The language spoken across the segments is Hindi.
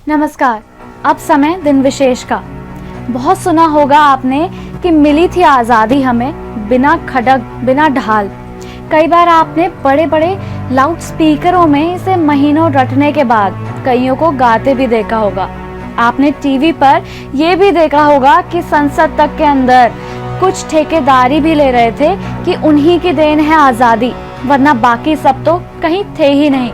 नमस्कार। अब समय दिन विशेष का। बहुत सुना होगा आपने कि मिली थी आज़ादी हमें बिना खड़ग बिना ढाल। कई बार आपने बड़े बड़े लाउड स्पीकरों में इसे महीनों रटने के बाद कईयों को गाते भी देखा होगा। आपने टीवी पर यह भी देखा होगा कि संसद तक के अंदर कुछ ठेकेदारी भी ले रहे थे कि उन्हीं की देन है आज़ादी, वरना बाकी सब तो कहीं थे ही नहीं।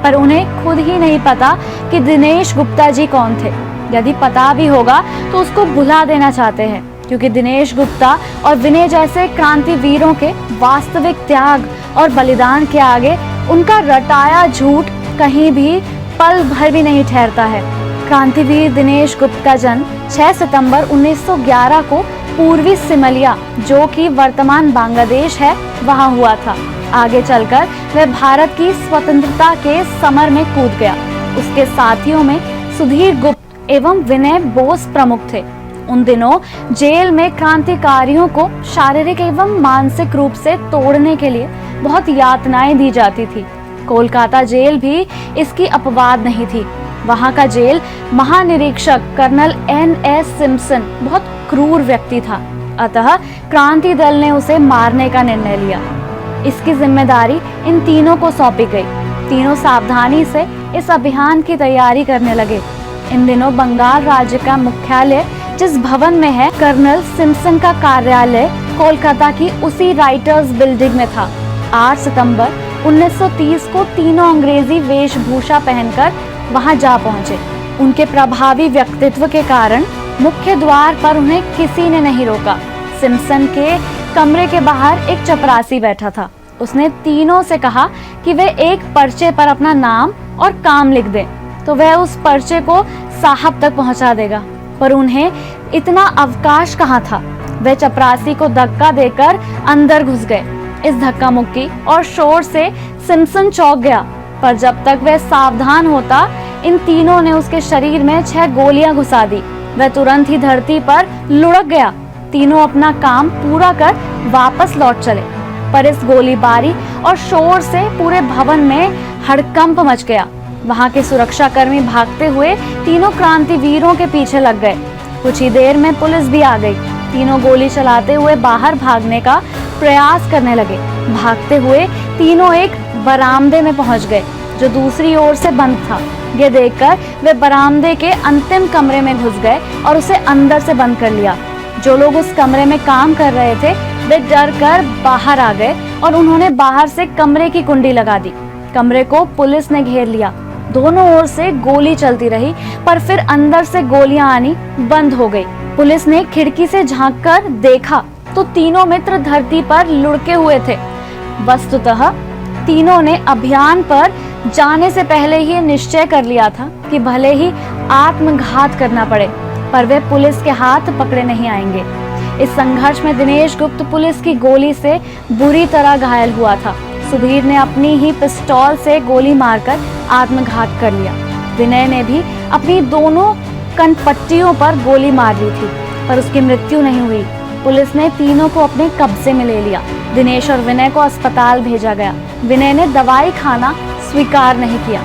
पर उन्हें खुद ही नहीं पता कि दिनेश गुप्ता जी कौन थे। यदि पता भी होगा तो उसको भुला देना चाहते हैं, क्योंकि दिनेश गुप्ता और विनय जैसे क्रांतिवीरों के वास्तविक त्याग और बलिदान के आगे उनका रटाया झूठ कहीं भी पल भर भी नहीं ठहरता है। क्रांतिवीर दिनेश गुप्ता जन्म 6 सितंबर 1911 को पूर्वी सिमलिया, जो कि वर्तमान बांग्लादेश है, वहां हुआ था। आगे चलकर वह भारत की स्वतंत्रता के समर में कूद गया। उसके साथियों में सुधीर गुप्त एवं विनय बोस प्रमुख थे। उन दिनों जेल में क्रांतिकारियों को शारीरिक एवं मानसिक रूप से तोड़ने के लिए बहुत यातनाएं दी जाती थी। कोलकाता जेल भी इसकी अपवाद नहीं थी। वहां का जेल महानिरीक्षक कर्नल N.S. सिम्पसन बहुत क्रूर व्यक्ति था, अतः क्रांति दल ने उसे मारने का निर्णय लिया। इसकी जिम्मेदारी इन तीनों को सौंपी गई। तीनों सावधानी से इस अभियान की तैयारी करने लगे। इन दिनों बंगाल राज्य का मुख्यालय जिस भवन में है, कर्नल सिम्पसन का कार्यालय कोलकाता की उसी राइटर्स बिल्डिंग में था। 8 सितंबर 1930 को तीनों अंग्रेजी वेशभूषा पहनकर वहां जा पहुंचे। उनके प्रभावी व्यक्तित्व के कारण मुख्य द्वार पर उन्हें किसी ने नहीं रोका। सिम्पसन के कमरे के बाहर एक चपरासी बैठा था। उसने तीनों से कहा कि वे एक पर्चे पर अपना नाम और काम लिख दें, तो वह उस पर्चे को साहब तक पहुंचा देगा। पर उन्हें इतना अवकाश कहाँ था। वे चपरासी को धक्का देकर अंदर घुस गए। इस धक्का मुक्की और शोर से सिम्पसन चौंक गया, पर जब तक वह सावधान होता, इन तीनों ने उसके शरीर में 6 गोलियां घुसा दी। वह तुरंत ही धरती पर लुढ़क गया। तीनों अपना काम पूरा कर वापस लौट चले, पर इस गोलीबारी और शोर से पूरे भवन में हड़कंप मच गया। वहां के सुरक्षा कर्मी भागते हुए तीनों क्रांतिवीरों के पीछे लग गए। कुछ ही देर में पुलिस भी आ गई। तीनों गोली चलाते हुए बाहर भागने का प्रयास करने लगे। भागते हुए तीनों एक बरामदे में पहुंच गए, जो दूसरी ओर से बंद था। यह देखकर वे बरामदे के अंतिम कमरे में घुस गए और उसे अंदर से बंद कर लिया। जो लोग उस कमरे में काम कर रहे थे, वे डर कर बाहर आ गए और उन्होंने बाहर से कमरे की कुंडी लगा दी। कमरे को पुलिस ने घेर लिया। दोनों ओर से गोली चलती रही, पर फिर अंदर से गोलियां आनी बंद हो गई। पुलिस ने खिड़की से झांककर देखा तो तीनों मित्र धरती पर लुढ़के हुए थे। वस्तुतः तीनों ने अभियान पर जाने से पहले ही निश्चय कर लिया था कि भले ही आत्मघात करना पड़े, पर वे पुलिस के हाथ पकड़े नहीं आएंगे। इस संघर्ष में दिनेश गुप्त पुलिस की गोली से बुरी तरह घायल हुआ था। सुधीर ने अपनी ही पिस्तौल से गोली मारकर आत्मघात कर लिया। विनय ने भी अपनी दोनों कनपट्टियों पर गोली मार ली थी, पर उसकी मृत्यु नहीं हुई। पुलिस ने तीनों को अपने कब्जे में ले लिया। दिनेश और विनय को अस्पताल भेजा गया। विनय ने दवाई खाना स्वीकार नहीं किया,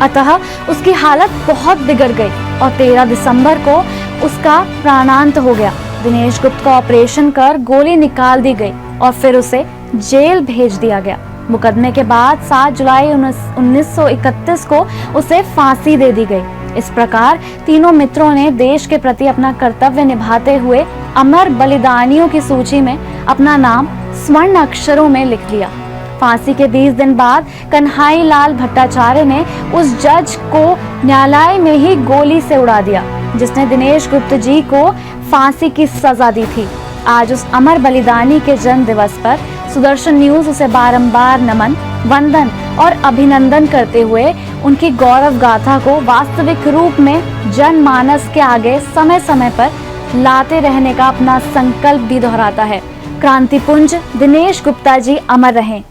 अतः उसकी हालत बहुत बिगड़ गई और 13 दिसंबर को उसका प्राणांत हो गया। दिनेश गुप्त का ऑपरेशन कर गोली निकाल दी गई और फिर उसे जेल भेज दिया गया। मुकदमे के बाद 7 जुलाई 1931 को उसे फांसी दे दी गई। इस प्रकार तीनों मित्रों ने देश के प्रति अपना कर्तव्य निभाते हुए अमर बलिदानियों की सूची में अपना नाम स्वर्ण अक्षरों में लिख लिया। फांसी के 20 दिन बाद कन्हई लाल भट्टाचार्य ने उस जज को न्यायालय में ही गोली से उड़ा दिया, जिसने दिनेश गुप्त जी को फांसी की सजा दी थी। आज उस अमर बलिदानी के जन्म दिवस पर सुदर्शन न्यूज उसे बारंबार नमन, वंदन और अभिनंदन करते हुए उनकी गौरव गाथा को वास्तविक रूप में जनमानस के आगे समय समय पर लाते रहने का अपना संकल्प भी दोहराता है। क्रांतिपुंज दिनेश गुप्ता जी अमर रहें।